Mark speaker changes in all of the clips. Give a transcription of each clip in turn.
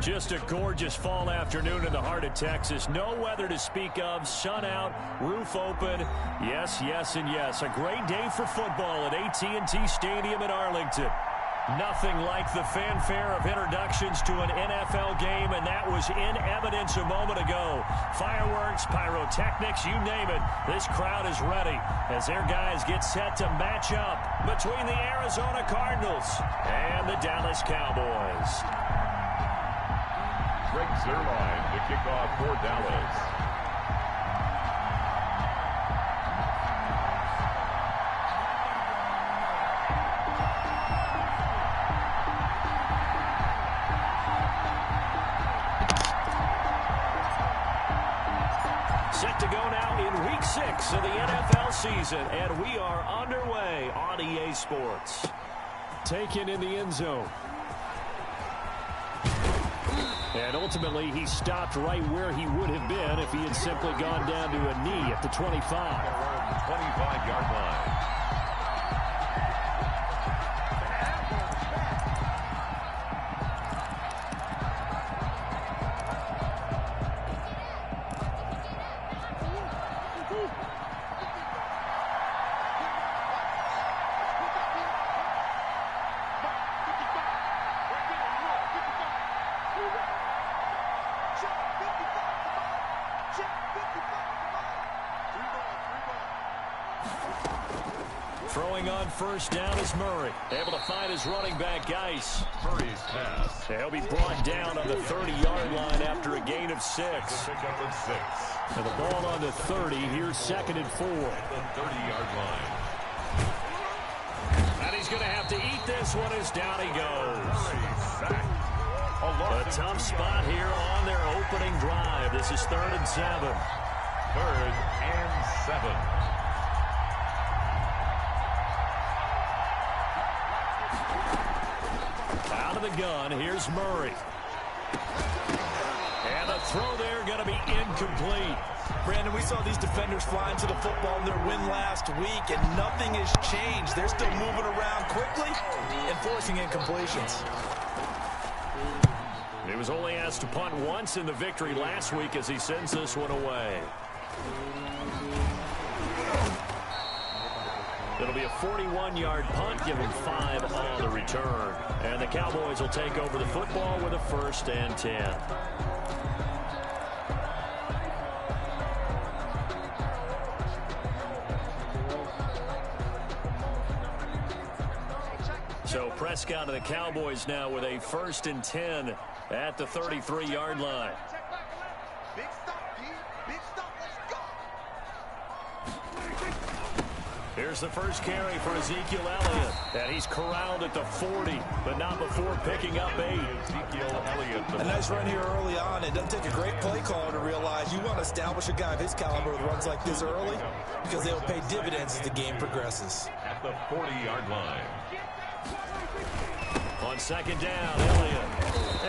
Speaker 1: Just a gorgeous fall afternoon in the heart of Texas. No weather to speak of. Sun out, roof open. Yes, yes, and yes. A great day for football at AT&T Stadium in Arlington. Nothing like the fanfare of introductions to an NFL game, and that was in evidence a moment ago. Fireworks, pyrotechnics, you name it. This crowd is ready as their guys get set to match up between the Arizona Cardinals and the Dallas Cowboys.
Speaker 2: Greg Zuerlein to kick off for Dallas.
Speaker 1: Set to go now in Week 6 of the NFL season, and we are underway on EA Sports. Taken in the end zone. And ultimately, he stopped right where he would have been if he had simply gone down to a knee at the 25.
Speaker 2: 25-yard line.
Speaker 1: Throwing on first down is Murray. Able to find his running back, Geis.
Speaker 2: Murray's pass.
Speaker 1: He'll be brought down on the 30-yard line after a gain of 6.
Speaker 2: Pick up at 6.
Speaker 1: And the ball on the 30. Here's 2nd and 4.
Speaker 2: The 30-yard line.
Speaker 1: And he's going to have to eat this one as down he goes. A tough spot here on their opening drive. This is 3rd and 7.
Speaker 2: 3rd and 7.
Speaker 1: Out of the gun, here's Murray. And the throw there going to be incomplete.
Speaker 3: Brandon, we saw these defenders fly into the football in their win last week, and nothing has changed. They're still moving around quickly and forcing incompletions.
Speaker 1: He was only asked to punt once in the victory last week as he sends this one away. It'll be a 41-yard punt, giving 5 on the return. And the Cowboys will take over the football with a 1st and 10. So Prescott and the Cowboys now with a 1st and 10 at the 33-yard line. Here's the first carry for Ezekiel Elliott. And he's corralled at the 40, but not before picking up 8.
Speaker 2: Ezekiel Elliott.
Speaker 3: A nice run here early on. It doesn't take a great play caller to realize you want to establish a guy of his caliber with runs like this early because they will pay dividends as the game progresses.
Speaker 2: At the 40-yard line.
Speaker 1: On 2nd down, Elliott.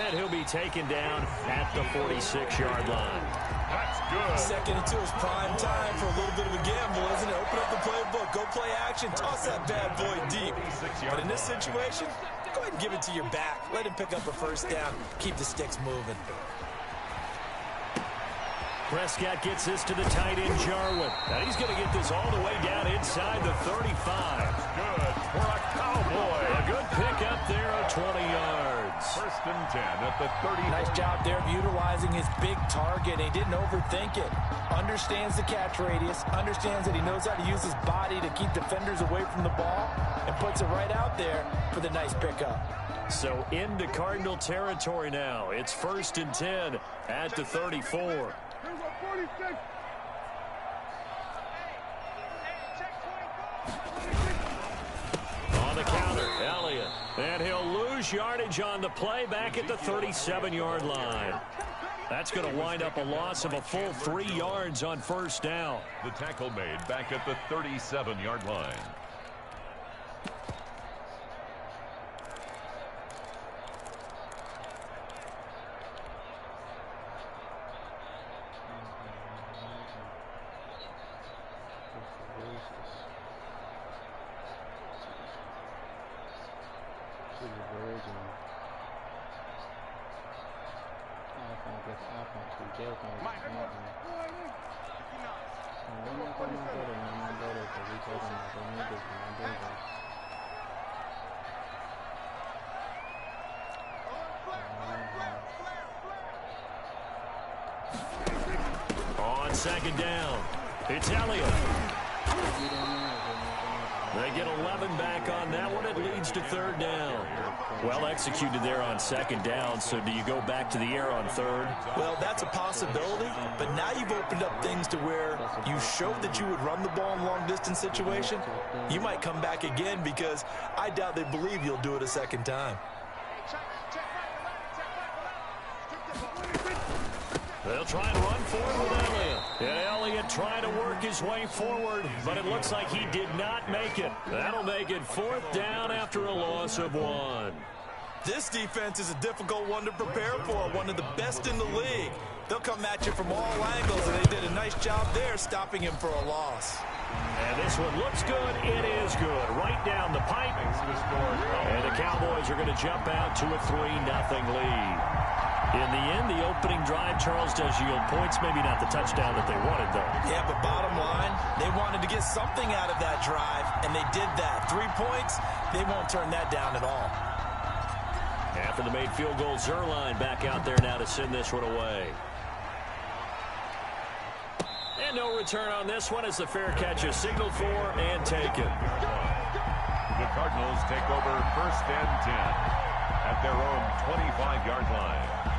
Speaker 1: And he'll be taken down at the 46-yard line.
Speaker 2: That's good.
Speaker 3: 2nd and 2 is prime time for a little bit of a gamble, isn't it? Open up the playbook, go play action, toss that bad boy deep. But in this situation, go ahead and give it to your back. Let him pick up a 1st down. Keep the sticks moving.
Speaker 1: Prescott gets this to the tight end, Jarwin. And he's going to get this all the way down inside the 35.
Speaker 2: Good for a Cowboy.
Speaker 1: A good pickup there of 20 yards.
Speaker 2: 1st and 10 at the 30.
Speaker 3: Nice job there of utilizing his big target. He didn't overthink it. Understands the catch radius. Understands that he knows how to use his body to keep defenders away from the ball. And puts it right out there for the nice pickup.
Speaker 1: So into Cardinal territory now. It's 1st and 10 at the 34. On the counter, Elliott. And he'll lose yardage on the play back at the 37-yard line. That's going to wind up a loss of a full 3 yards on 1st down.
Speaker 2: The tackle made back at the 37-yard line.
Speaker 1: second down. It's Elliott. They get 11 back on that one. It leads to third down. Well executed there on second down. So do you go back to the air on third?
Speaker 3: Well, that's a possibility. But now you've opened up things to where you showed that you would run the ball in long-distance situation. You might come back again because I doubt they believe you'll do it a second time.
Speaker 1: They'll try and run forward with Elliott. And Elliott trying to work his way forward, but it looks like he did not make it. That'll make it fourth down after a loss of 1.
Speaker 3: This defense is a difficult one to prepare for, one of the best in the league. They'll come at you from all angles, and they did a nice job there stopping him for a loss.
Speaker 1: And this one looks good. It is good. Right down the pipe. And the Cowboys are going to jump out to a 3-0 lead. In the end, the opening drive, Charles, does yield points. Maybe not the touchdown that they wanted, though.
Speaker 3: Yeah, but bottom line, they wanted to get something out of that drive, and they did that. 3 points, they won't turn that down at all.
Speaker 1: After the made field goal, Zerline back out there now to send this one away. And no return on this one as the fair catch is signaled for and taken.
Speaker 2: The Cardinals take over 1st and 10 at their own 25-yard line.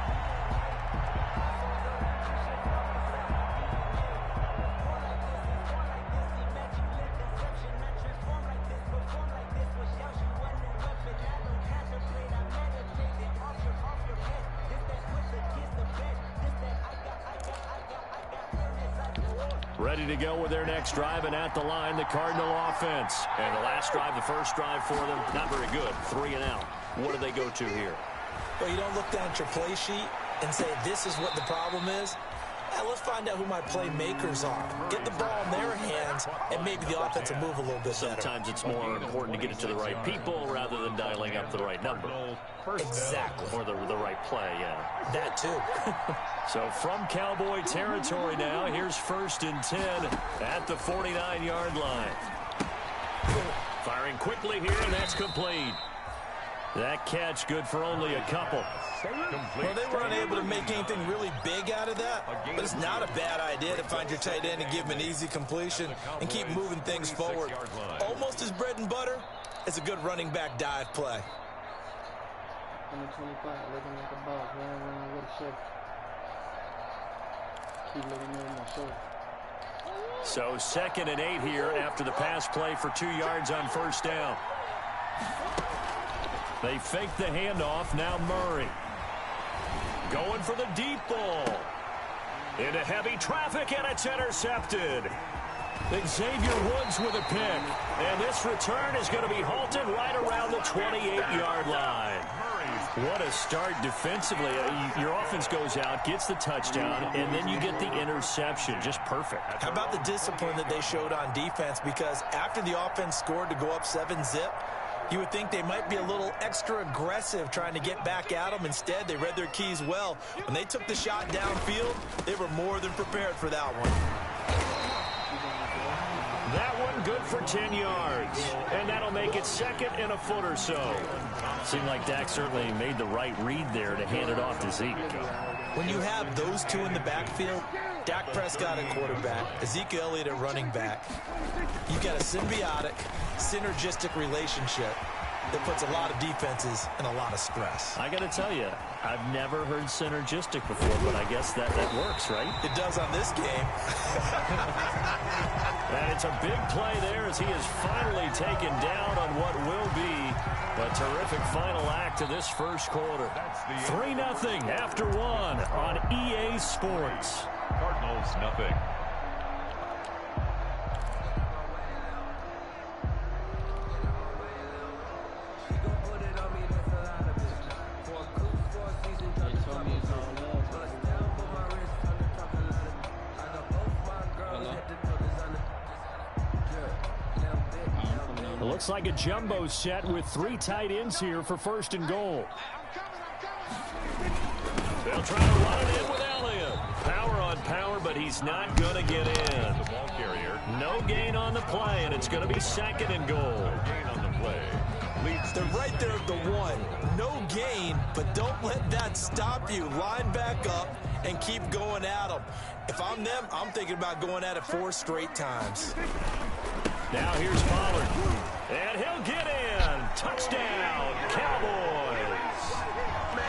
Speaker 1: Ready to go with their next drive, and at the line, the Cardinal offense. And the last drive, the first drive for them, not very good. 3 and out. What do they go to here?
Speaker 3: Well, you don't look down at your play sheet and say, this is what the problem is. Now, let's find out who my playmakers are. Get the ball in their hands, and maybe the offense will move a little bit better.
Speaker 1: Sometimes it's more important to get it to the right people rather than dialing up the right number.
Speaker 3: Exactly.
Speaker 1: Or the right play, yeah.
Speaker 3: That, too.
Speaker 1: So from Cowboy territory now, here's 1st and 10 at the 49-yard line. Firing quickly here, and that's complete. That catch good for only a couple.
Speaker 3: Well, they weren't able to make anything really big out of that, but it's not a bad idea to find your tight end and give him an easy completion and keep moving things forward. Almost his bread and butter. It's a good running back dive play.
Speaker 4: Number 25, looking like a boss, running around with a shirt. Keep looking over my shoulder.
Speaker 1: So 2nd and 8 here after the pass play for 2 yards on 1st down. They fake the handoff. Now Murray. Going for the deep ball. Into heavy traffic, and it's intercepted. Xavier Woods with a pick. And this return is going to be halted right around the 28-yard line. What a start defensively. Your offense goes out, gets the touchdown, and then you get the interception. Just perfect.
Speaker 3: How about the discipline that they showed on defense? Because after the offense scored to go up 7-zip, you would think they might be a little extra aggressive trying to get back at them. Instead, they read their keys well. When they took the shot downfield, they were more than prepared for that one.
Speaker 1: That one good for 10 yards. And that'll make it 2nd and a foot or so. Seemed like Dak certainly made the right read there to hand it off to Zeke.
Speaker 3: When you have those two in the backfield, Dak Prescott at quarterback, Ezekiel Elliott at running back, you've got a symbiotic, synergistic relationship that puts a lot of defenses in a lot of stress.
Speaker 1: I got to tell you, I've never heard synergistic before, but I guess that works, right?
Speaker 3: It does on this game.
Speaker 1: And it's a big play there as he is finally taken down on what will be a terrific final act of this first quarter. 3-0 after 1 on EA Sports.
Speaker 2: Cardinals, nothing.
Speaker 1: Looks like a jumbo set with 3 tight ends here for 1st and goal. They'll try to run it in with Elliott. Power on power, but he's not going to get in.
Speaker 2: The ball carrier.
Speaker 1: No gain on the play, and it's going to be 2nd and goal.
Speaker 2: No gain on the play.
Speaker 3: They're right there at the 1. No gain, but don't let that stop you. Line back up and keep going at them. If I'm them, I'm thinking about going at it 4 straight times.
Speaker 1: Now here's Pollard. And he'll get in. Touchdown, Cowboys.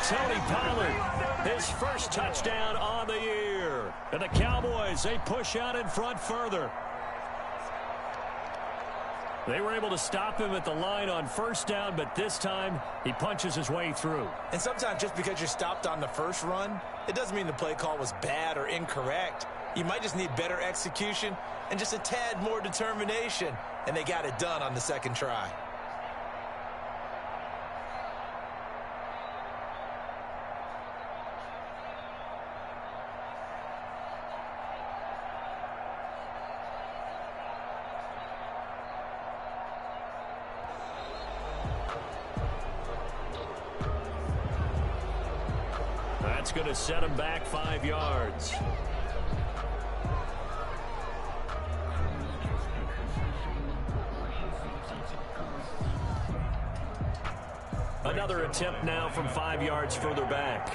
Speaker 1: Tony Pollard, his first touchdown on the year. And the Cowboys, they push out in front further. They were able to stop him at the line on first down, but this time he punches his way through.
Speaker 3: And sometimes just because you're stopped on the first run, it doesn't mean the play call was bad or incorrect. You might just need better execution and just a tad more determination. And they got it done on the second try.
Speaker 1: That's going to set him back 5 yards. Another attempt now from 5 yards further back.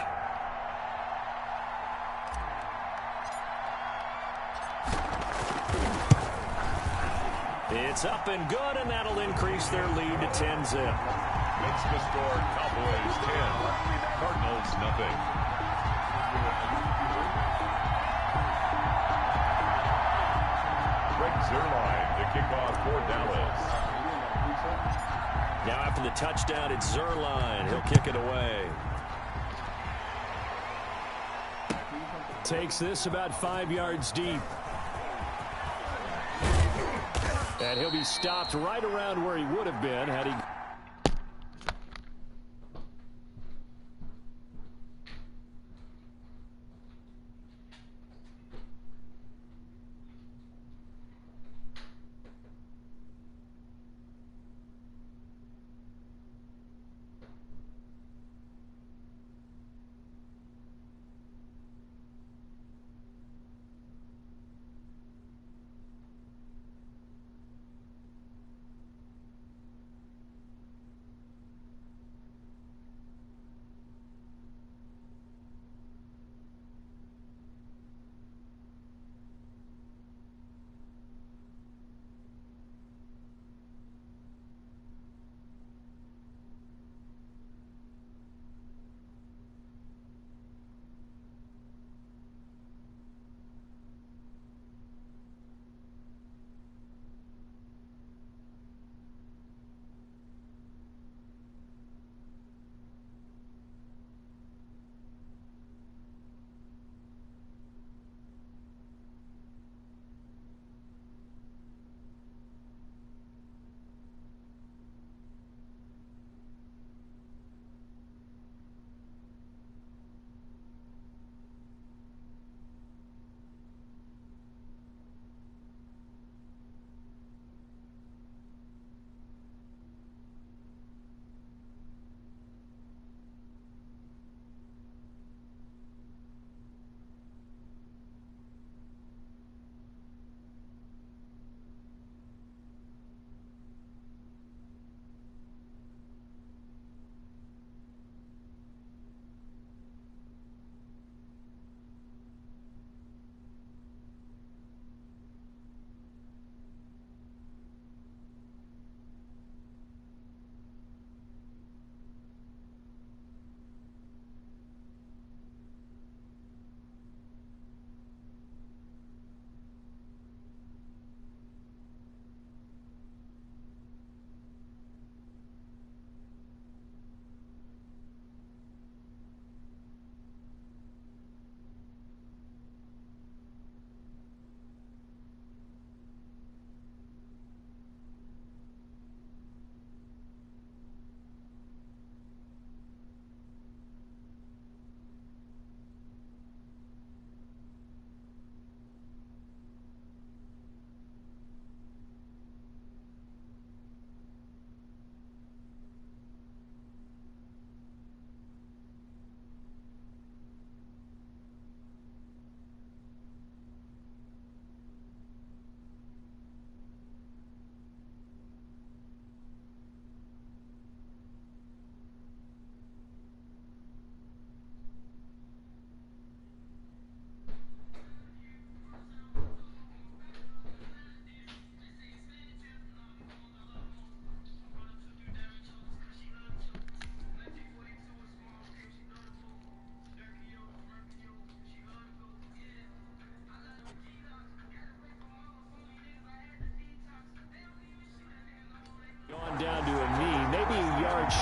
Speaker 1: It's up and good, and that'll increase their lead to 10-zip.
Speaker 2: Makes the score Cowboys 10, Cardinals nothing. Greg Zuerlein to kick off for Dallas.
Speaker 1: Now after the touchdown, it's Zuerlein. He'll kick it away. Takes this about 5 yards deep. And he'll be stopped right around where he would have been had he...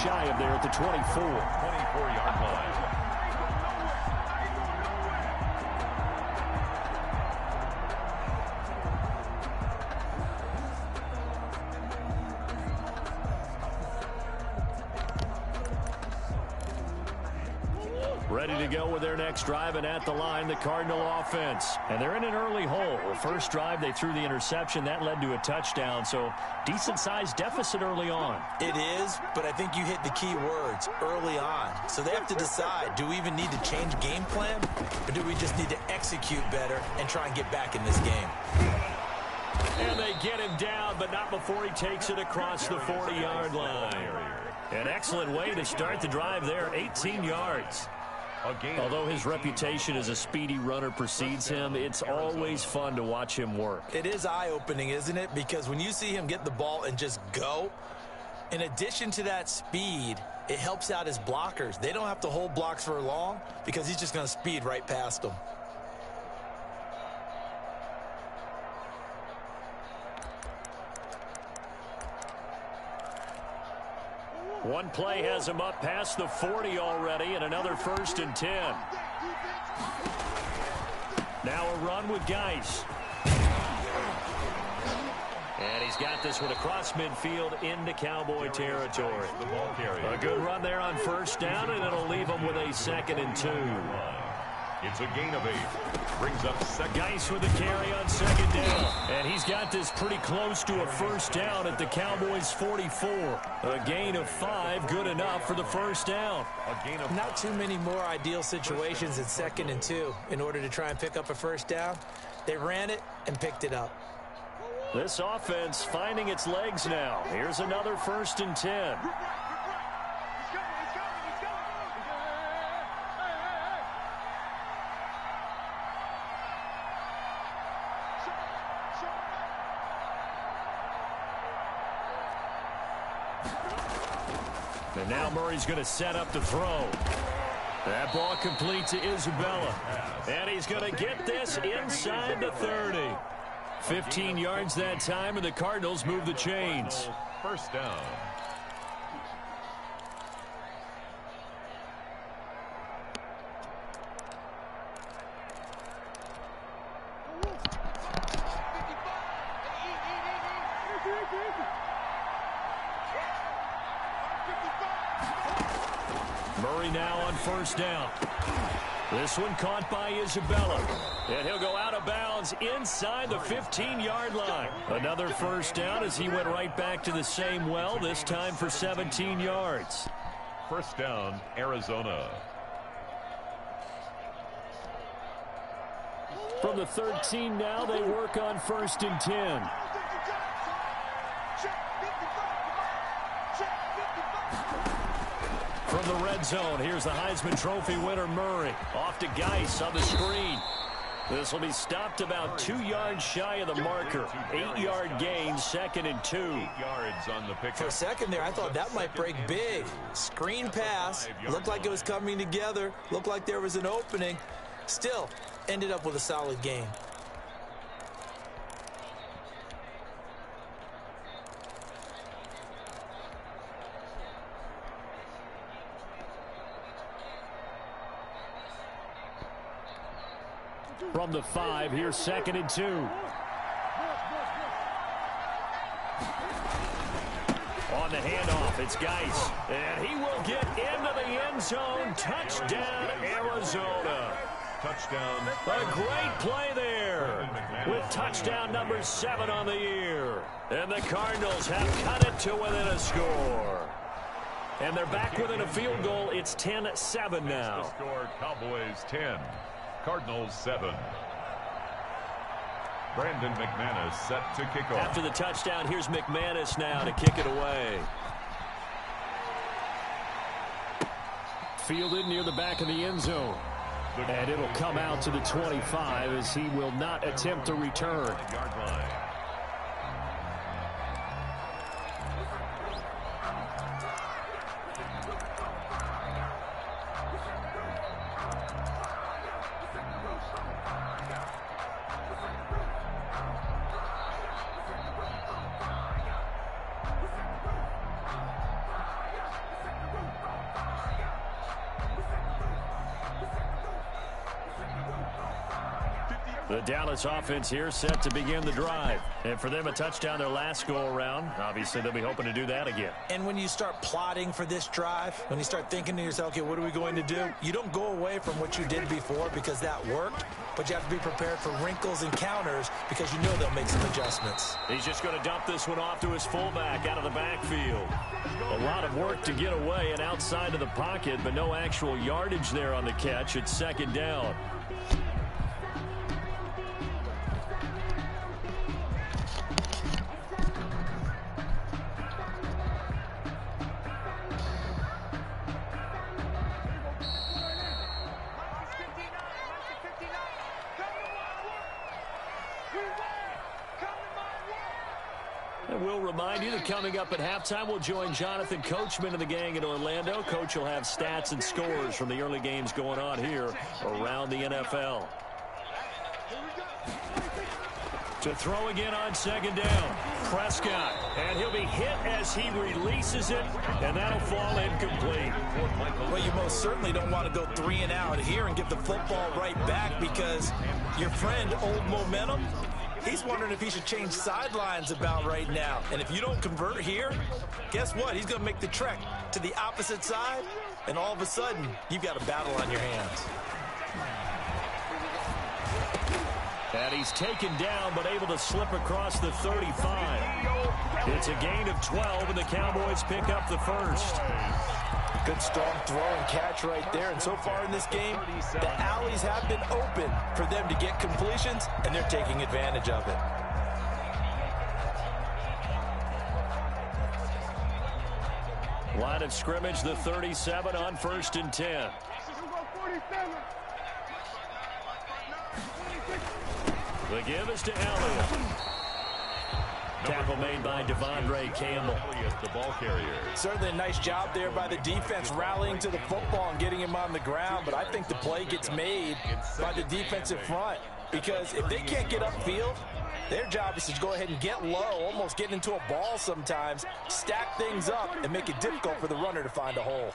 Speaker 1: shy of there at the 24.
Speaker 2: 24-yard line.
Speaker 1: Ready to go with their next drive, and at the line, the Cardinal offense. And they're in an early hole. The first drive, they threw the interception. That led to a touchdown, so decent-sized deficit early on.
Speaker 3: It is, but I think you hit the key words, early on. So they have to decide, do we even need to change game plan, or do we just need to execute better and try and get back in this game?
Speaker 1: And they get him down, but not before he takes it across the 40-yard line. An excellent way to start the drive there, 18 yards. Although his reputation as a speedy runner precedes him, it's always fun to watch him work.
Speaker 3: It is eye-opening, isn't it? Because when you see him get the ball and just go, in addition to that speed, it helps out his blockers. They don't have to hold blocks for long because he's just going to speed right past them.
Speaker 1: One play has him up past the 40 already, and another 1st and 10. Now a run with Geis. And he's got this one across midfield into Cowboy territory. A good run there on 1st down, and it'll leave him with a 2nd and 2.
Speaker 2: It's a gain of 8. Brings up second.
Speaker 1: Geis with a carry on 2nd down. And he's got this pretty close to a 1st down at the Cowboys' 44. A gain of 5, good enough for the 1st down.
Speaker 2: A gain of
Speaker 3: Not too many more ideal situations at 2nd and 2 in order to try and pick up a 1st down. They ran it and picked it up.
Speaker 1: This offense finding its legs now. Here's another 1st and 10. And now Murray's going to set up the throw. That ball complete to Isabella. And he's going to get this inside the 30. 15 yards that time, and the Cardinals move the chains.
Speaker 2: 1st down.
Speaker 1: Murray now on 1st down. This one caught by Isabella. And he'll go out of bounds inside the 15-yard line. Another 1st down as he went right back to the same well, this time for 17 yards.
Speaker 2: 1st down, Arizona.
Speaker 1: From the 13 now, they work on 1st and 10. From the red zone, here's the Heisman Trophy winner, Murray. Off to Geis on the screen. This will be stopped about 2 yards shy of the marker. 8-yard gain, 2nd and 2.
Speaker 2: 8 yards on the pick.
Speaker 3: For a second there, I thought that might break big. Screen pass. Looked like it was coming together. Looked like there was an opening. Still, ended up with a solid gain.
Speaker 1: From the 5, here's 2nd and 2. On the handoff, it's Geis. And he will get into the end zone. Touchdown, Arizona.
Speaker 2: Touchdown.
Speaker 1: A great play there with touchdown number 7 on the year. And the Cardinals have cut it to within a score. And they're back within a field goal. It's 10-7 now.
Speaker 2: The score, Cowboys 10. Cardinals 7. Brandon McManus set to kick off.
Speaker 1: After the touchdown, here's McManus now to kick it away. Fielded near the back of the end zone. And it'll come out to the 25 as he will not attempt to return.
Speaker 2: Yard line.
Speaker 1: The Dallas offense here set to begin the drive. And for them, a touchdown their last go-around. Obviously, they'll be hoping to do that again.
Speaker 3: And when you start plotting for this drive, when you start thinking to yourself, okay, what are we going to do? You don't go away from what you did before because that worked, but you have to be prepared for wrinkles and counters because you know they'll make some adjustments.
Speaker 1: He's just going to dump this one off to his fullback out of the backfield. A lot of work to get away and outside of the pocket, but no actual yardage there on the catch. It's second down. And we'll remind you that coming up at halftime, we'll join Jonathan Coachman and the gang in Orlando. Coach will have stats and scores from the early games going on here around the NFL. To throw again on second down, Prescott. And he'll be hit as he releases it, and that'll fall incomplete.
Speaker 3: Well, you most certainly don't want to go 3 and out here and get the football right back because your friend, Old Momentum, he's wondering if he should change sidelines about right now. And if you don't convert here, guess what? He's going to make the trek to the opposite side, and all of a sudden, you've got a battle on your hands.
Speaker 1: And he's taken down, but able to slip across the 35. It's a gain of 12, and the Cowboys pick up the first.
Speaker 3: Good strong throw and catch right there. And so far in this game, the alleys have been open for them to get completions, and they're taking advantage of it.
Speaker 1: Line of scrimmage, the 37 on 1st and 10. The give is to Elliott. Tackle made by Devondre Campbell.
Speaker 2: The ball carrier.
Speaker 3: Certainly a nice job there by the defense rallying to the football and getting him on the ground, but I think the play gets made by the defensive front because if they can't get upfield, their job is to go ahead and get low, almost get into a ball sometimes, stack things up, and make it difficult for the runner to find a hole.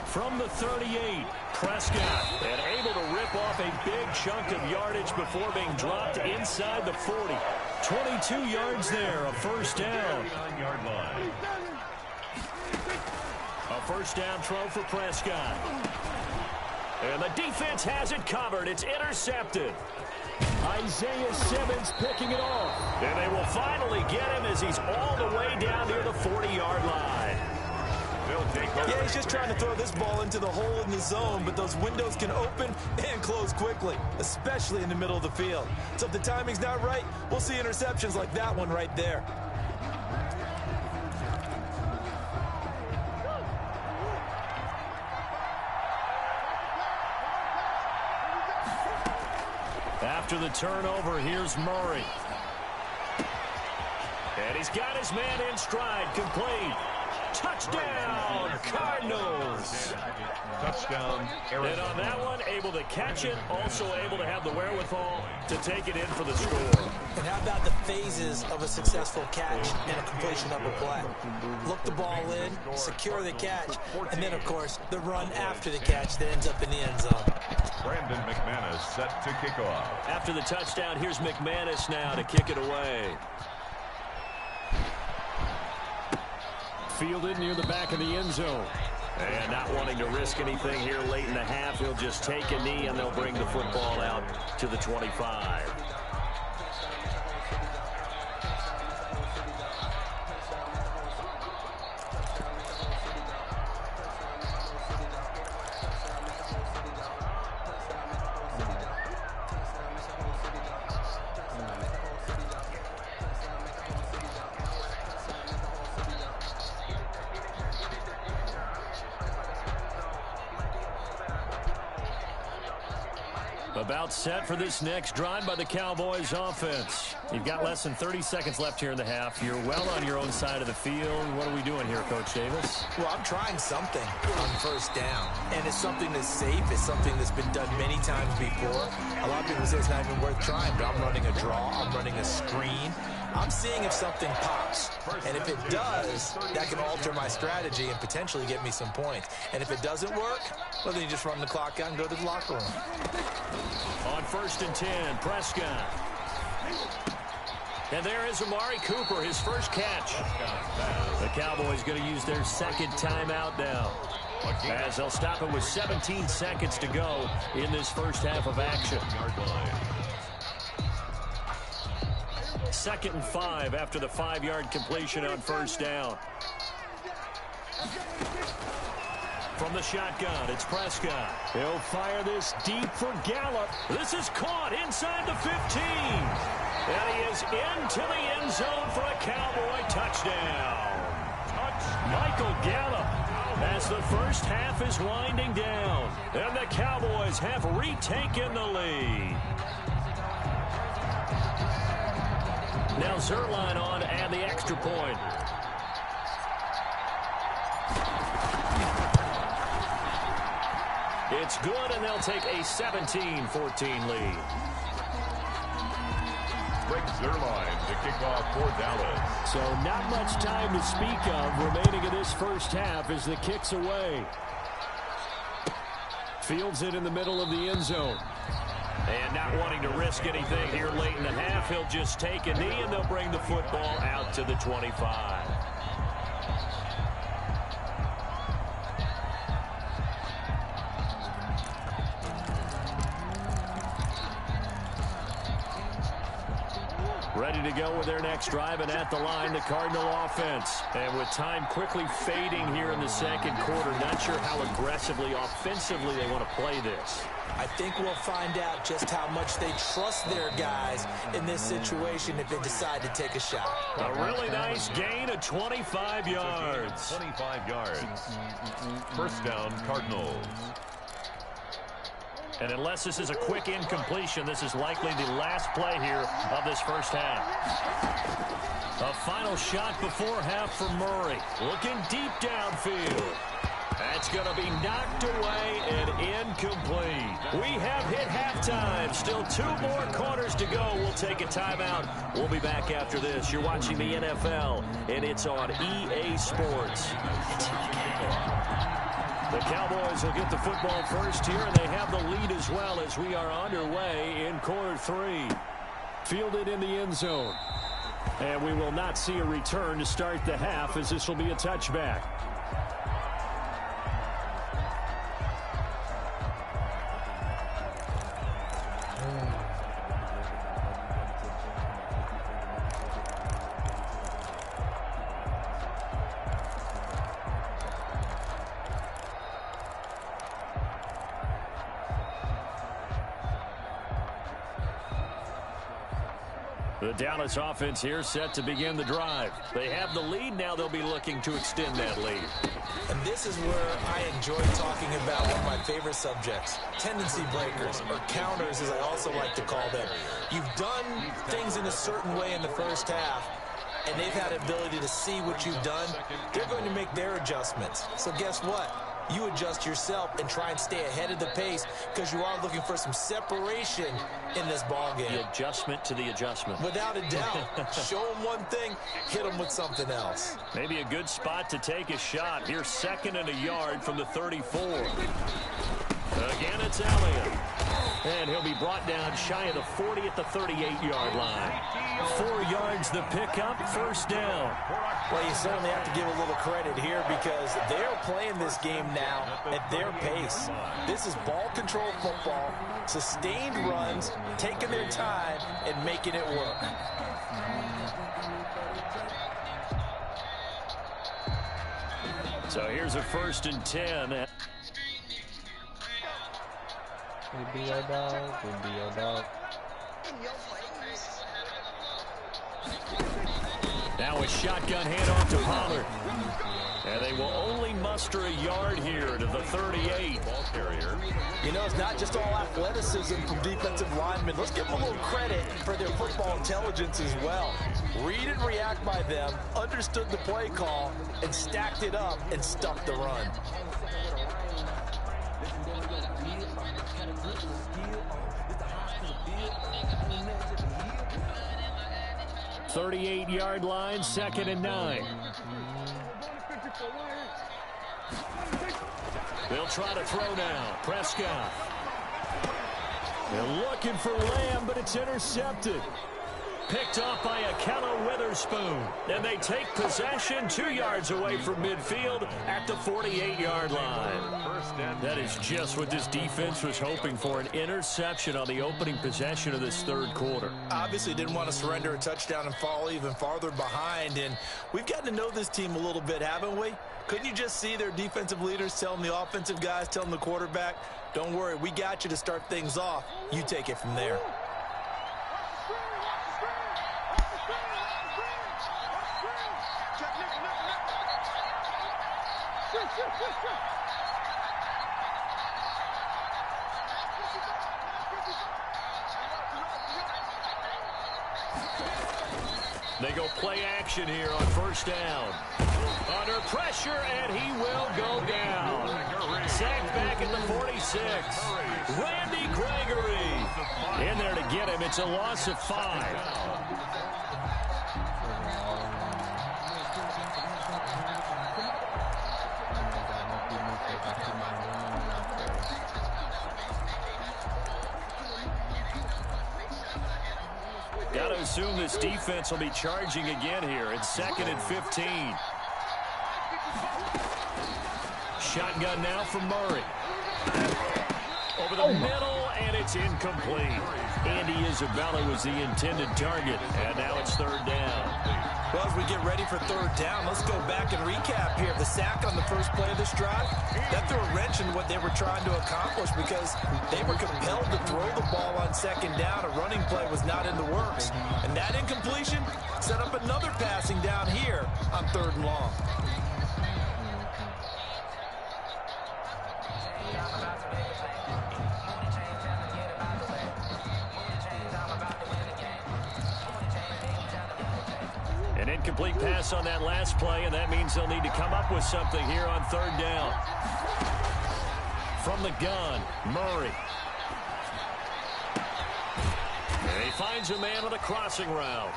Speaker 1: From the 38, Prescott, and able to rip off a big chunk of yardage before being dropped inside the 40. 22 yards there, a first down. A first down throw for Prescott. And the defense has it covered. It's intercepted. Isaiah Simmons picking it off. And they will finally get him as he's all the way down near the 40-yard line.
Speaker 3: Yeah, he's just trying to throw this ball into the hole in the zone, but those windows can open and close quickly, especially in the middle of the field. So if the timing's not right, we'll see interceptions like that one right there.
Speaker 1: After the turnover, here's Murray. And he's got his man in stride, complete. Touchdown, Cardinals.
Speaker 2: Touchdown, Arizona.
Speaker 1: And on that one, able to catch it, also able to have the wherewithal to take it in for the score.
Speaker 3: And how about the phases of a successful catch and a completion of a play? Look the ball in, secure the catch, and then, of course, the run after the catch that ends up in the end zone.
Speaker 2: Brandon McManus set to kick off.
Speaker 1: After the touchdown, here's McManus now to kick it away. Fielded near the back of the end zone. And not wanting to risk anything here late in the half, he'll just take a knee and they'll bring the football out to the 25. About set for this next drive by the Cowboys offense. You've got less than 30 seconds left here in the half. You're well on your own side of the field. What are we doing here, Coach Davis?
Speaker 3: Well, I'm trying something on first down. And it's something that's safe. It's something that's been done many times before. A lot of people say it's not even worth trying, but I'm running a draw. I'm running a screen. I'm seeing if something pops. And if it does, that can alter my strategy and potentially get me some points. And if it doesn't work, well, then you just run the clock out and go to the locker room.
Speaker 1: On 1st and 10, Prescott. And there is Amari Cooper, his first catch. The Cowboys going to use their second timeout now, as they'll stop it with 17 seconds to go in this first half of action. 2nd and 5 after the 5-yard completion on 1st down. From the shotgun, it's Prescott. He'll fire this deep for Gallup. This is caught inside the 15. And he is into the end zone for a Cowboy touchdown. Michael Gallup, as the first half is winding down. And the Cowboys have retaken the lead. Now Zerline on and the extra point. It's good, and they'll take a 17-14 lead.
Speaker 2: Greg Zerline to kick off for Dallas.
Speaker 1: So not much time to speak of remaining in this first half as the kick's away. Fields it in the middle of the end zone. And not wanting to risk anything here late in the half, he'll just take a knee, and they'll bring the football out to the 25. Ready to go with their next drive, and at the line, the Cardinal offense. And with time quickly fading here in the second quarter, not sure how aggressively, offensively they want to play this.
Speaker 3: I think we'll find out just how much they trust their guys in this situation if they decide to take a shot.
Speaker 1: A really nice gain of 25 yards.
Speaker 2: 25 yards. 1st down, Cardinals.
Speaker 1: And unless this is a quick incompletion, this is likely the last play here of this first half. A final shot before half for Murray. Looking deep downfield. That's going to be knocked away and incomplete. We have hit halftime. Still 2 more quarters to go. We'll take a timeout. We'll be back after this. You're watching the NFL, and it's on EA Sports. The Cowboys will get the football first here, and they have the lead as well as we are underway in quarter 3. Fielded in the end zone. And we will not see a return to start the half, as this will be a touchback. The Dallas offense here set to begin the drive. They have the lead. Now they'll be looking to extend that lead.
Speaker 3: And this is where I enjoy talking about one of my favorite subjects, tendency breakers, or counters as I also like to call them. You've done things in a certain way in the first half, and they've had the ability to see what you've done. They're going to make their adjustments. So guess what? You adjust yourself and try and stay ahead of the pace because you are looking for some separation in this ball game.
Speaker 1: The adjustment to the adjustment.
Speaker 3: Without a doubt. Show them one thing, hit them with something else.
Speaker 1: Maybe a good spot to take a shot. Here's 2nd and a yard from the 34. Again, it's Elliott. And he'll be brought down shy of the 40 at the 38-yard line. 4 yards the pickup, 1st down.
Speaker 3: Well, you certainly have to give a little credit here because they're playing this game now at their pace. This is ball control football, sustained runs, taking their time, and making it work.
Speaker 1: So here's a 1st and 10.
Speaker 4: We be your dog, we be your dog.
Speaker 1: Now a shotgun handoff to Pollard. And they will only muster a yard here to the 38.
Speaker 2: Ball carrier.
Speaker 3: You know, it's not just all athleticism from defensive linemen. Let's give them a little credit for their football intelligence as well. Read and react by them, understood the play call, and stacked it up and stuffed the run.
Speaker 1: 38-yard line, 2nd and 9. They'll try to throw now. Prescott. They're looking for Lamb, but it's intercepted. Picked off by Akello Witherspoon. And they take possession 2 yards away from midfield at the 48-yard line. That is just what this defense was hoping for, an interception on the opening possession of this third quarter.
Speaker 3: Obviously didn't want to surrender a touchdown and fall even farther behind. And we've gotten to know this team a little bit, haven't we? Couldn't you just see their defensive leaders telling the offensive guys, telling the quarterback, don't worry, we got you to start things off. You take it from there.
Speaker 1: They go play action here on first down. Under pressure, and he will go down. Sacked back at the 46. Randy Gregory in there to get him. It's a loss of 5. Got to assume this defense will be charging again here. It's 2nd and 15. Shotgun now from Murray. Over the middle, and it's incomplete. Andy Isabella was the intended target, and now it's 3rd down.
Speaker 3: Well, as we get ready for 3rd down, let's go back and recap here. The sack on the first play of this drive, that threw a wrench in what they were trying to accomplish because they were compelled to throw the ball on 2nd down. A running play was not in the works. And that incompletion set up another passing down here on 3rd and long.
Speaker 1: An incomplete pass on that last play, and that means they'll need to come up with something here on 3rd down. From the gun, Murray. And he finds a man on the crossing route.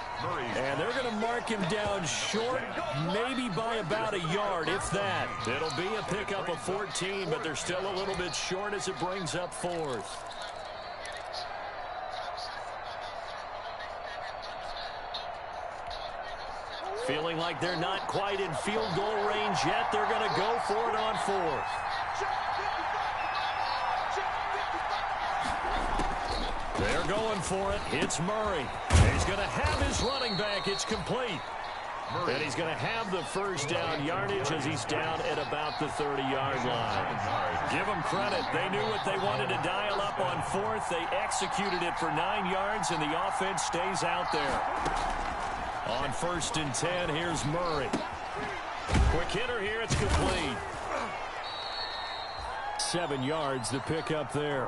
Speaker 1: And they're going to mark him down short, maybe by about a yard, if that. It'll be a pickup of 14, but they're still a little bit short as it brings up 4th. Feeling like they're not quite in field goal range yet. They're going to go for it on 4th. They're going for it. It's Murray. He's going to have his running back. It's complete. And he's going to have the first down yardage as he's down at about the 30-yard line. Give them credit. They knew what they wanted to dial up on 4th. They executed it for 9 yards, and the offense stays out there. On 1st and 10, here's Murray. Quick hitter here, it's complete. 7 yards to pick up there.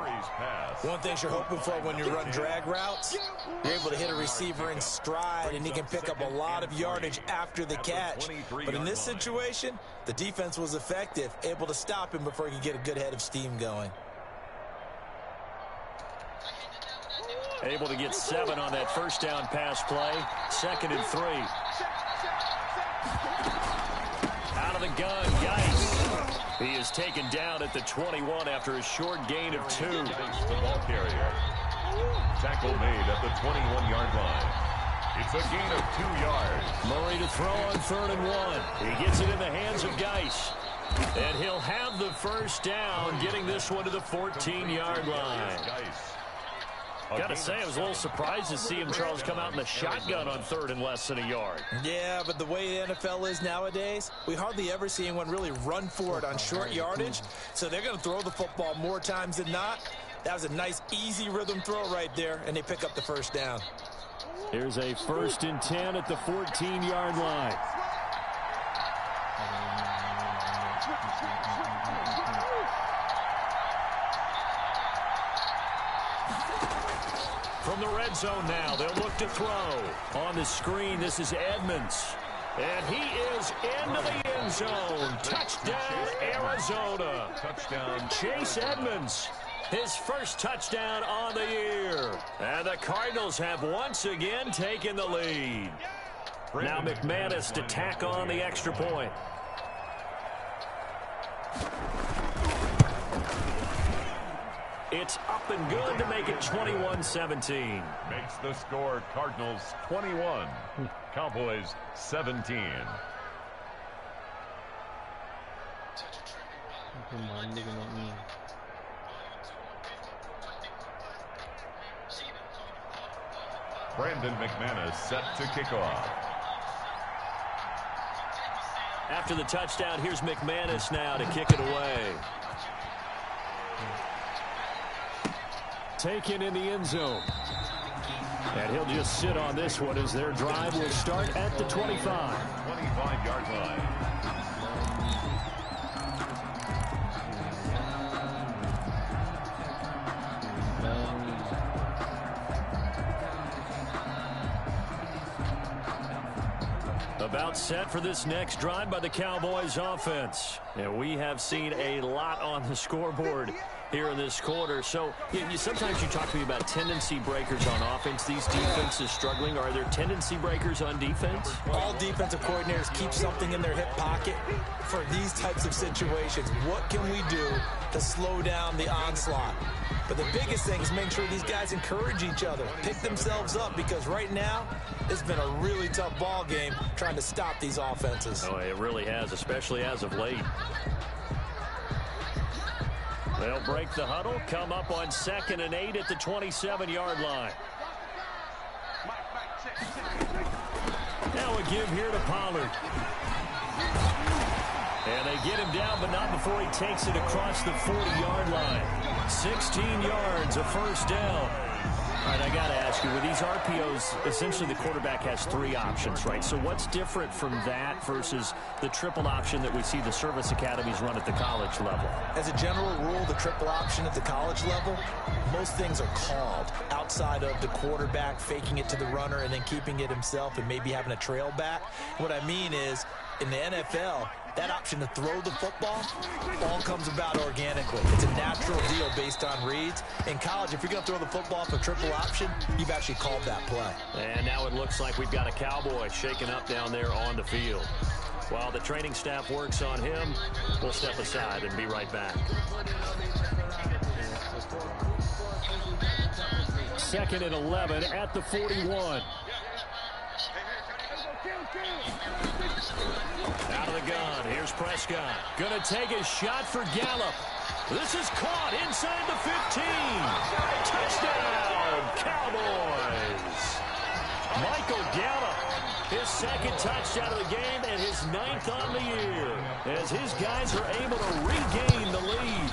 Speaker 3: One thing you're hoping for when you run drag routes, you're able to hit a receiver in stride, and he can pick up a lot of yardage after the catch. But in this situation, the defense was effective, able to stop him before he could get a good head of steam going.
Speaker 1: Able to get 7 on that first down pass play. 2nd and 3. Out of the gun, Geis. He is taken down at the 21 after a short gain of 2.
Speaker 2: The ball carrier. Tackle made at the 21-yard line. It's a gain of 2 yards.
Speaker 1: Murray to throw on 3rd and 1. He gets it in the hands of Geis. And he'll have the first down, getting this one to the 14-yard line. Got to say, I was a little surprised to see him, Charles, come out in the shotgun on 3rd and less than a yard.
Speaker 3: Yeah, but the way the NFL is nowadays, we hardly ever see anyone really run for it on short yardage. So they're going to throw the football more times than not. That was a nice, easy rhythm throw right there, and they pick up the first down.
Speaker 1: Here's a 1st and 10 at the 14-yard line. From the red zone now, they'll look to throw. On the screen, this is Edmonds. And he is into the end zone. Touchdown, Arizona.
Speaker 2: Touchdown,
Speaker 1: Chase Edmonds His first touchdown on the year. And the Cardinals have once again taken the lead. Now McManus to tack on the extra point. It's up and good to make it 21-17.
Speaker 2: Makes the score Cardinals 21, Cowboys 17. Brandon McManus set to kick off.
Speaker 1: After the touchdown, here's McManus now to kick it away. Taken in the end zone. And he'll just sit on this one as their drive will start at the 25.
Speaker 2: 25-yard line.
Speaker 1: About set for this next drive by the Cowboys offense. And we have seen a lot on the scoreboard here in this quarter. So sometimes you talk to me about tendency breakers on offense. These defenses struggling. Are there tendency breakers on defense?
Speaker 3: All defensive coordinators keep something in their hip pocket for these types of situations. What can we do to slow down the onslaught? But the biggest thing is make sure these guys encourage each other, pick themselves up, because right now it's been a really tough ball game trying to stop these offenses.
Speaker 1: Oh, it really has, especially as of late. They'll break the huddle, come up on 2nd and 8 at the 27-yard line. Now a give here to Pollard. And they get him down, but not before he takes it across the 40-yard line. 16 yards, a first down. All right, I got to ask you, with these RPOs, essentially the quarterback has 3 options, right? So what's different from that versus the triple option that we see the service academies run at the college level?
Speaker 3: As a general rule, the triple option at the college level, most things are called outside of the quarterback faking it to the runner and then keeping it himself and maybe having a trail back. What I mean is, in the NFL, that option to throw the football all comes about organically. It's a natural deal based on reads. In college, if you're going to throw the football for triple option, you've actually called that play.
Speaker 1: And now it looks like we've got a Cowboy shaken up down there on the field. While the training staff works on him, we'll step aside and be right back. 2nd and 11 at the 41. Out of the gun, here's Prescott. Gonna take a shot for Gallup. This is caught inside the 15. Touchdown, Cowboys. Michael Gallup, his 2nd touchdown of the game and his 9th on the year, as his guys are able to regain the lead.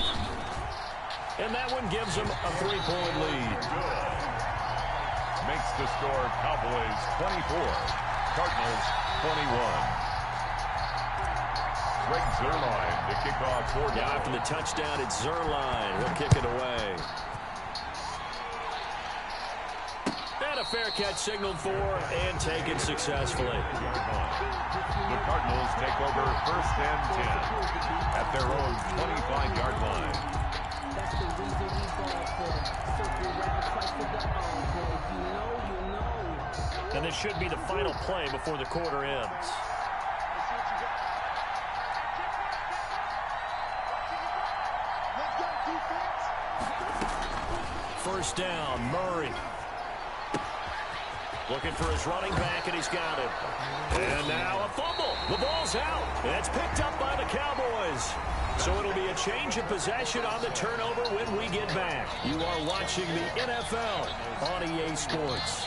Speaker 1: And that one gives them a 3-point lead.
Speaker 2: Good. Makes the score Cowboys 24, Cardinals 21. Greg Zuerlein to kick off for
Speaker 1: down. After the touchdown, it's Zuerlein. He'll kick it away. And a fair catch signaled for and taken successfully.
Speaker 2: The Cardinals take over 1st and 10 at their own 25-yard line.
Speaker 4: That's the reason we ball for. Circle right across the boys. You know.
Speaker 1: And this should be the final play before the quarter ends. First down, Murray. Looking for his running back, and he's got it. And now a fumble. The ball's out. And it's picked up by the Cowboys. So it'll be a change of possession on the turnover when we get back. You are watching the NFL on EA Sports.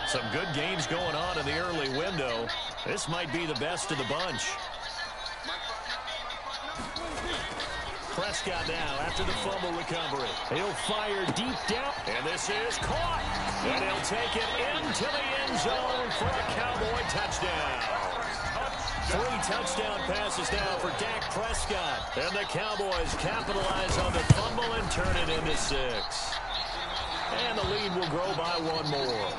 Speaker 1: Some good games going on in the early window. This might be the best of the bunch. Prescott now after the fumble recovery. He'll fire deep down. And this is caught. And he'll take it into the end zone for a Cowboy touchdown. 3 touchdown passes now for Dak Prescott. And the Cowboys capitalize on the fumble and turn it into 6. And the lead will grow by one more.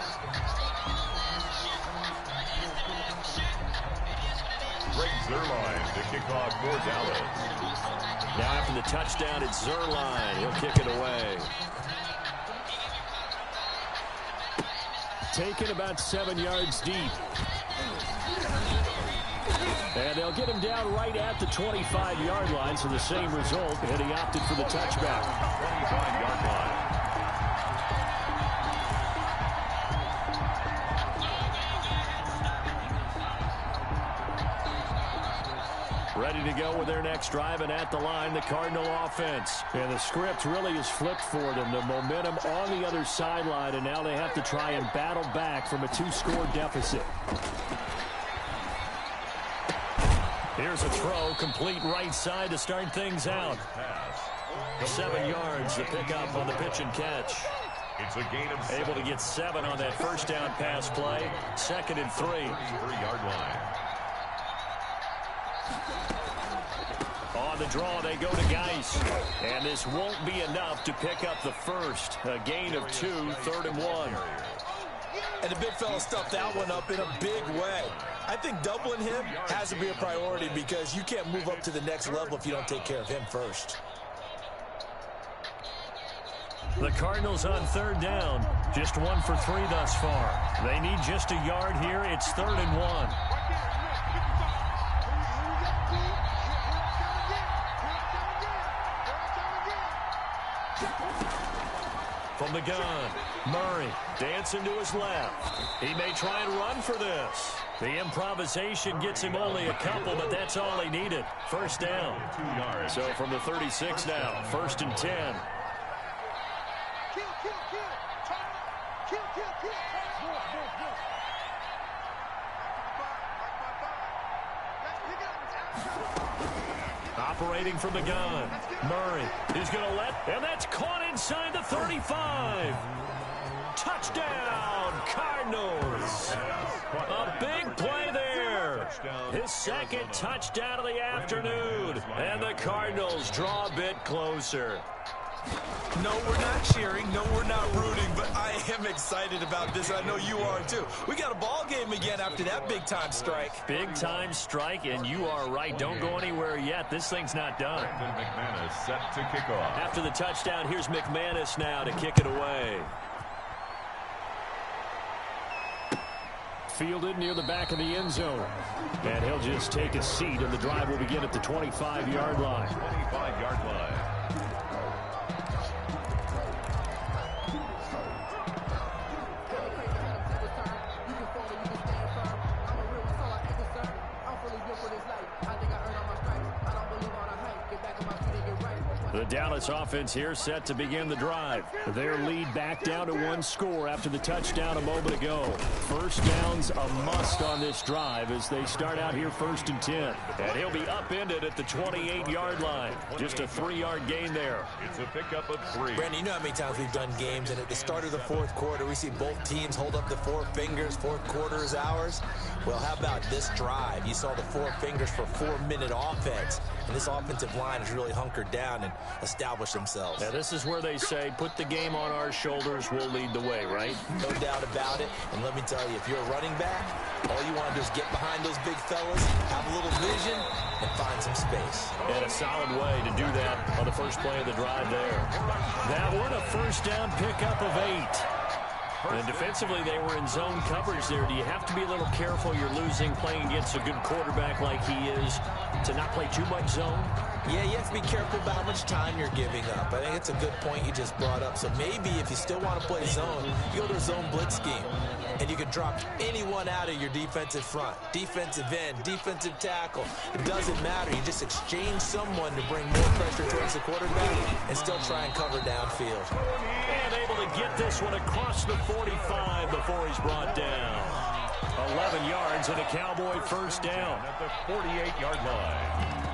Speaker 2: Greg Zuerlein to kick off for Dallas.
Speaker 1: Now after the touchdown, it's Zuerlein. He'll kick it away. Taken about 7 yards deep. And they'll get him down right at the 25-yard line, so the same result, and he opted for the touchback.
Speaker 2: 25-yard line.
Speaker 1: Ready to go with their next drive, and at the line, the Cardinal offense. And the script really is flipped for them. The momentum on the other sideline, and now they have to try and battle back from a 2-score deficit. Here's a throw, complete right side to start things out. 7 yards to pick up on the pitch and catch.
Speaker 2: It's a gain of 7.
Speaker 1: Able to get 7 on that first down pass play. 2nd and 3.
Speaker 2: 3-yard line.
Speaker 1: On the draw, they go to Geis. And this won't be enough to pick up the first. A gain of 2, 3rd and 1.
Speaker 3: And the big fella stuffed that one up in a big way. I think doubling him has to be a priority because you can't move up to the next level if you don't take care of him first.
Speaker 1: The Cardinals on 3rd down. Just 1 for 3 thus far. They need just a yard here. It's 3rd and 1. From the gun, Murray dancing to his left. He may try and run for this. The improvisation gets him only a couple, but that's all he needed. First down.
Speaker 2: 2 yards.
Speaker 1: So from the 36 now, 1st and 10. Operating from the gun, Murray is going to let, and that's caught inside the 35. Touchdown, Cardinals. A big play there. His 2nd touchdown of the afternoon. And the Cardinals draw a bit closer.
Speaker 3: No, we're not cheering. No, we're not rooting. But I am excited about this. I know you are, too. We got a ball game again after that big-time strike.
Speaker 1: Big-time strike, and you are right. Don't go anywhere yet. This thing's not done.
Speaker 2: Brandon McManus set to kick off.
Speaker 1: After the touchdown, here's McManus now to kick it away. Fielded near the back of the end zone. And he'll just take a seat, and the drive will begin at the 25-yard line.
Speaker 2: 25-yard line.
Speaker 1: The Dallas offense here set to begin the drive. Their lead back down to 1 score after the touchdown a moment ago. First down's a must on this drive as they start out here 1st and 10. And he'll be upended at the 28-yard line. Just a 3-yard gain there.
Speaker 2: It's a pickup of 3.
Speaker 3: Brandon, you know how many times we've done games, and at the start of the 4th quarter, we see both teams hold up the 4 fingers, 4th quarter is ours. Well, how about this drive? You saw the 4 fingers for 4-minute offense, and this offensive line has really hunkered down and established themselves.
Speaker 1: Now, this is where they say, put the game on our shoulders, we'll lead the way, right?
Speaker 3: No doubt about it. And let me tell you, if you're a running back, all you want to do is get behind those big fellas, have a little vision, and find some space.
Speaker 1: And a solid way to do that on the first play of the drive there. That one, a first down pickup of 8. And defensively, they were in zone coverage there. Do you have to be a little careful? You're losing, playing against a good quarterback like he is, to not play too much zone?
Speaker 3: Yeah, you have to be careful about how much time you're giving up. I think it's a good point you just brought up. So maybe if you still want to play zone, you go to a zone blitz scheme. And you can drop anyone out of your defensive front. Defensive end, defensive tackle. It doesn't matter. You just exchange someone to bring more pressure towards the quarterback and still try and cover downfield.
Speaker 1: And able to get this one across the 45 before he's brought down. 11 yards and a Cowboy first down.
Speaker 2: At the 48-yard line.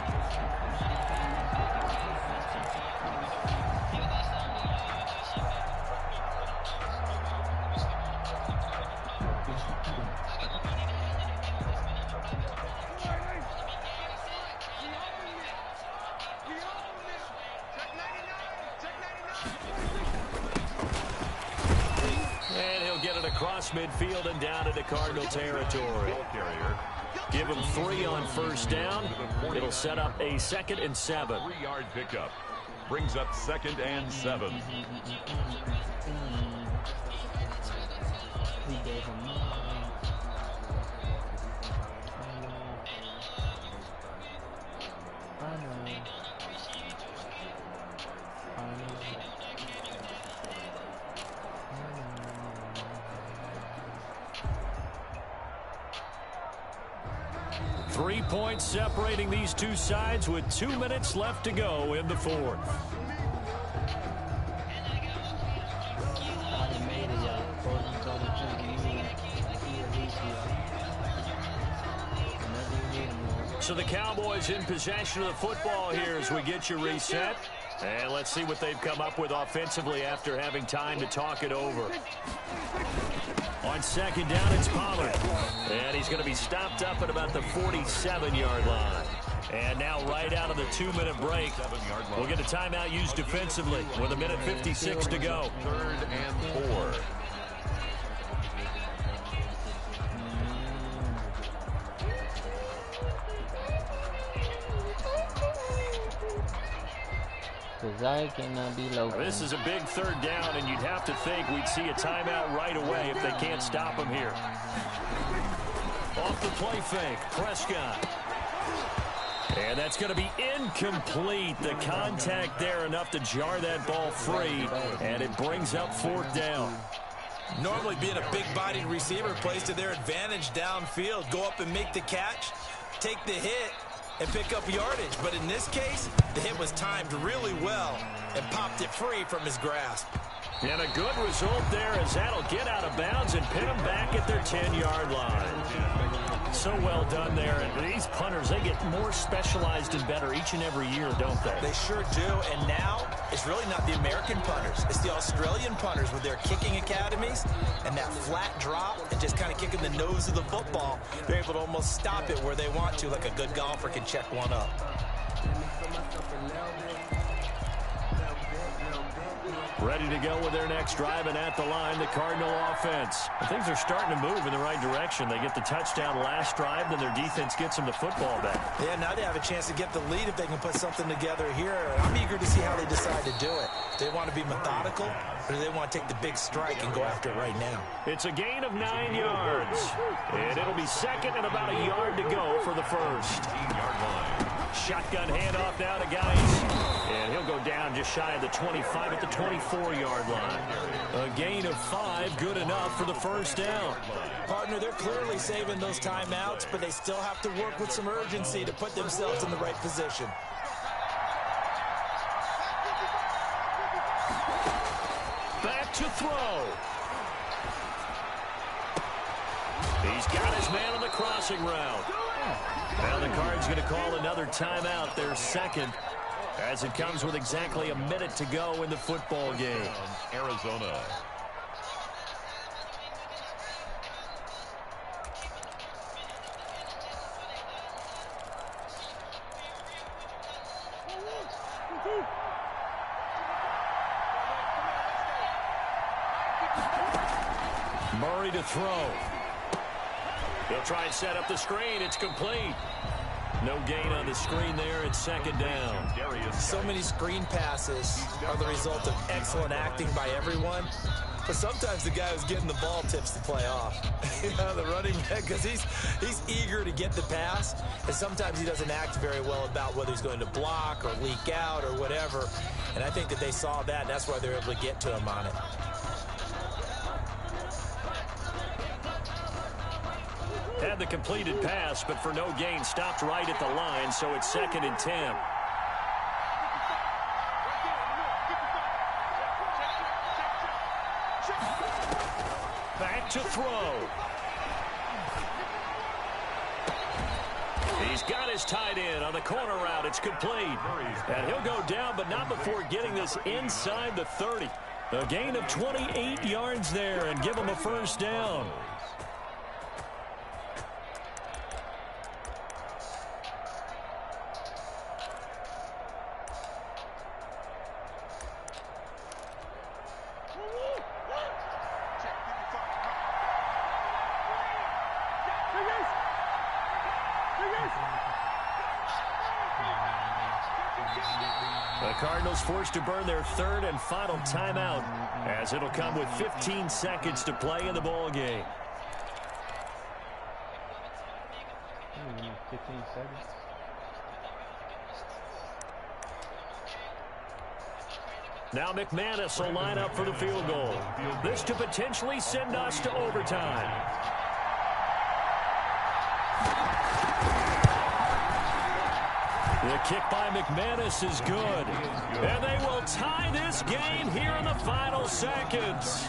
Speaker 1: across midfield and down into Cardinal territory. Give him 3 on first down. It'll set up a 2nd and 7.
Speaker 2: 3-yard pickup. Brings up 2nd and 7.
Speaker 1: Three points separating these two sides with 2 minutes left to go in the 4th. So the Cowboys in possession of the football here as we get you reset. And let's see what they've come up with offensively after having time to talk it over. On 2nd down, it's Pollard. And he's going to be stopped up at about the 47-yard line. And now right out of the 2-minute break, we'll get a timeout used defensively with 1:56 to go.
Speaker 2: 3rd and 4.
Speaker 5: I cannot be low.
Speaker 1: This is a big 3rd down, and you'd have to think we'd see a timeout right away if they can't stop him here. Off the play fake, Prescott. And that's going to be incomplete. The contact there enough to jar that ball free, and it brings up 4th down.
Speaker 3: Normally being a big-bodied receiver plays to their advantage downfield. Go up and make the catch, take the hit, and pick up yardage. But in this case, the hit was timed really well and popped it free from his grasp.
Speaker 1: And a good result there as that'll get out of bounds and pin them back at their 10-yard line. So well done there. And these punters, they get more specialized and better each and every year, don't they?
Speaker 3: They sure do. And now it's really not the American punters. It's the Australian punters with their kicking academies and that flat drop and just kind of kicking the nose of the football. They're able to almost stop it where they want to, like a good golfer can check one up.
Speaker 1: Ready to go with their next drive, and at the line, the Cardinal offense. Things are starting to move in the right direction. They get the touchdown last drive, then their defense gets them the football back.
Speaker 3: Yeah, now they have a chance to get the lead if they can put something together here. I'm eager to see how they decide to do it. Do they want to be methodical, or do they want to take the big strike and go after it right now?
Speaker 1: It's a gain of 9 yards, and it'll be 2nd and about a yard to go for the 1st.
Speaker 2: 15-yard line.
Speaker 1: Shotgun handoff now to Geis. And he'll go down just shy of the 25 at the 24-yard line. A gain of 5, good enough for the 1st down.
Speaker 3: Partner, they're clearly saving those timeouts, but they still have to work with some urgency to put themselves in the right position.
Speaker 1: Back to throw. He's got his man on the crossing route. Now the Cards going to call another timeout, their 2nd, as it comes with exactly a minute to go in the football game.
Speaker 2: Arizona.
Speaker 1: Murray to throw. He'll try and set up the screen. It's complete. No gain on the screen there. It's 2nd down.
Speaker 3: So many screen passes are the result of excellent acting by everyone. But sometimes the guy who's getting the ball tips the play off. You know, the running back, because he's eager to get the pass. And sometimes he doesn't act very well about whether he's going to block or leak out or whatever. And I think that they saw that, and that's why they're able to get to him on it.
Speaker 1: Had the completed pass, but for no gain, stopped right at the line, so it's 2nd and 10. Back to throw. He's got his tight end on the corner route. It's complete. And he'll go down, but not before getting this inside the 30. A gain of 28 yards there and give him a 1st down. The Cardinals forced to burn their third and final timeout, as it'll come with 15 seconds to play in the ball game.
Speaker 5: 15 seconds.
Speaker 1: Now McManus will line up for the field goal. This to potentially send us to overtime. The kick by McManus is good. And they will tie this game here in the final seconds.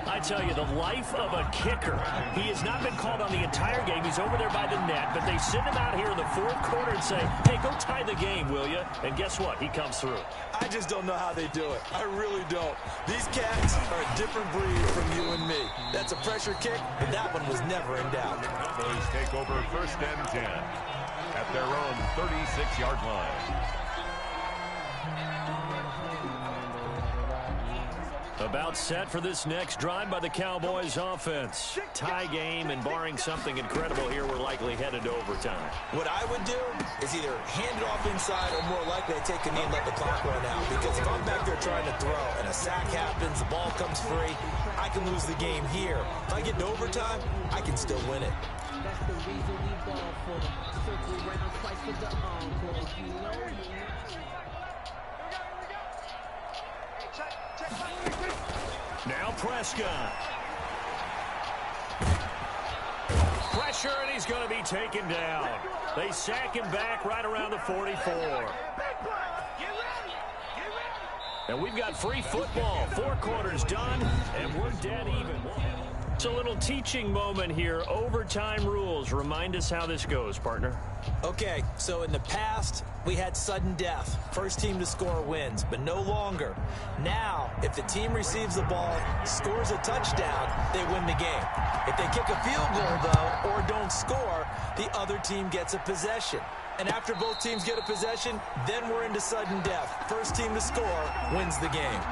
Speaker 1: I tell you, the life of a kicker. He has not been called on the entire game. He's over there by the net, but they send him out here in the fourth quarter and say, hey, go tie the game, will you? And guess what? He comes through.
Speaker 3: I just don't know how they do it. I really don't. These cats are a different breed from you and me. That's a pressure kick, but that one was never in doubt.
Speaker 2: Cowboys take over first and 10 at their own 36-yard line.
Speaker 1: About set for this next drive by the Cowboys offense. Tie game, and barring something incredible here, we're likely headed to overtime.
Speaker 3: What I would do is either hand it off inside or more likely I take a knee and let the clock run out. Because if I'm back there trying to throw and a sack happens, the ball comes free, I can lose the game here. If I get to overtime, I can still win it.
Speaker 4: That's the reason we ball for them. Circle round twice for the encore. You know.
Speaker 1: Now Prescott. Pressure, and he's going to be taken down. They sack him back right around the 44. And we've got free football. 4 quarters done, and we're dead even. It's a little teaching moment here. Overtime rules. Remind us how this goes, partner.
Speaker 3: Okay, so in the past, we had sudden death. First team to score wins, but no longer. Now, if the team receives the ball, scores a touchdown, they win the game. If they kick a field goal, though, or don't score, the other team gets a possession. And after both teams get a possession, then we're into sudden death. First team to score wins the game.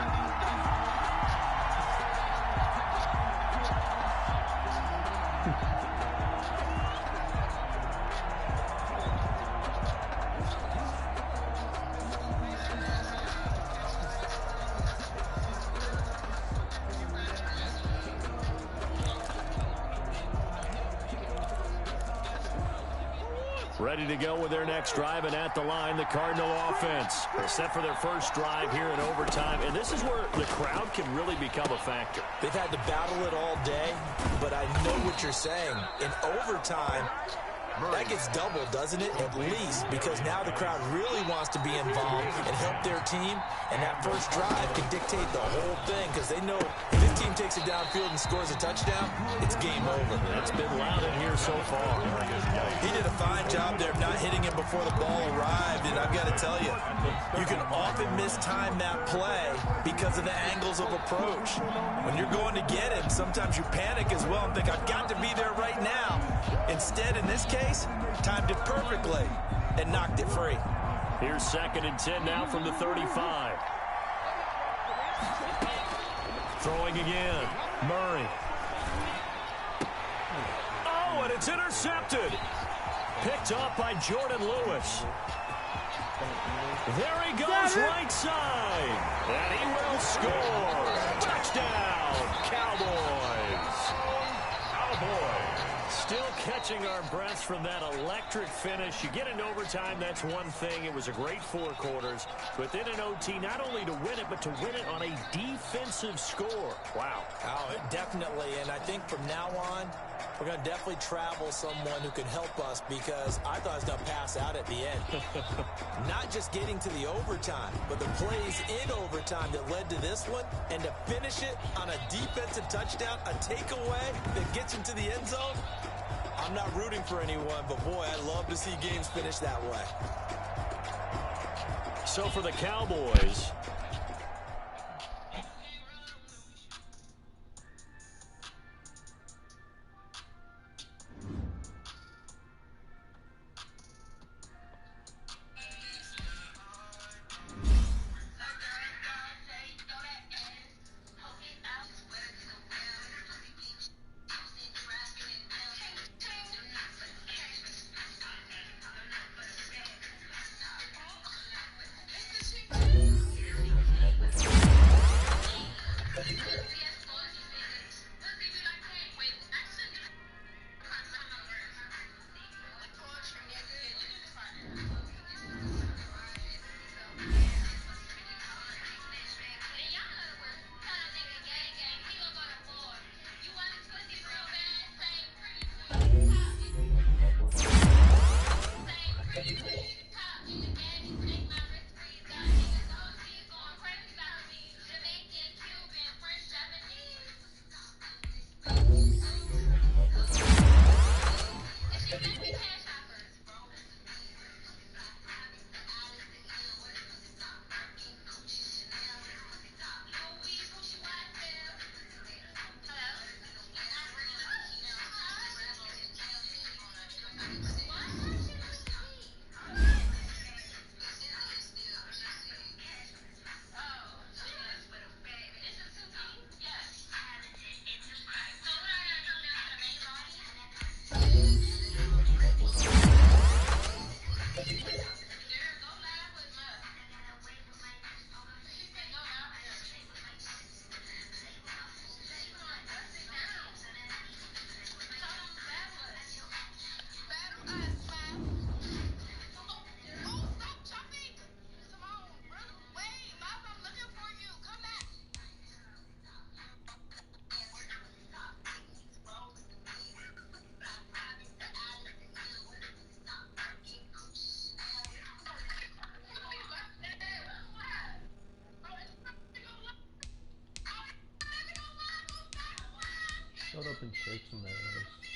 Speaker 1: Ready to go with their next drive, and at the line, the Cardinal offense. They're set for their first drive here in overtime, and this is where the crowd can really become a factor.
Speaker 3: They've had to battle it all day, but I know what you're saying. In overtime, that gets doubled, doesn't it? At least, because now the crowd really wants to be involved and help their team, and that first drive can dictate the whole thing, because they know if this team takes it downfield and scores a touchdown, it's game over.
Speaker 1: It's been loud in here so far.
Speaker 3: He did a fine job there of not hitting him before the ball arrived, and I've got to tell you, you can often mistime that play because of the angles of approach. When you're going to get him, sometimes you panic as well and think, I've got to be there right now. Instead, in this case, timed it perfectly and knocked it free.
Speaker 1: Here's 2nd and 10 now from the 35. Throwing again. Murray. Oh, and it's intercepted. Picked up by Jordan Lewis. There he goes, right side. And he will score. Touchdown, Cowboys. Still catching our breaths from that electric finish. You get into overtime, that's one thing. It was a great 4 quarters. But then in OT, not only to win it, but to win it on a defensive score. Wow.
Speaker 3: Oh, definitely. And I think from now on, we're going to definitely travel someone who can help us, because I thought I was going to pass out at the end. Not just getting to the overtime, but the plays in overtime that led to this one, and to finish it on a defensive touchdown, a takeaway that gets into the end zone. I'm not rooting for anyone, but boy, I love to see games finish that way.
Speaker 1: So for the Cowboys,
Speaker 5: 6 minutes.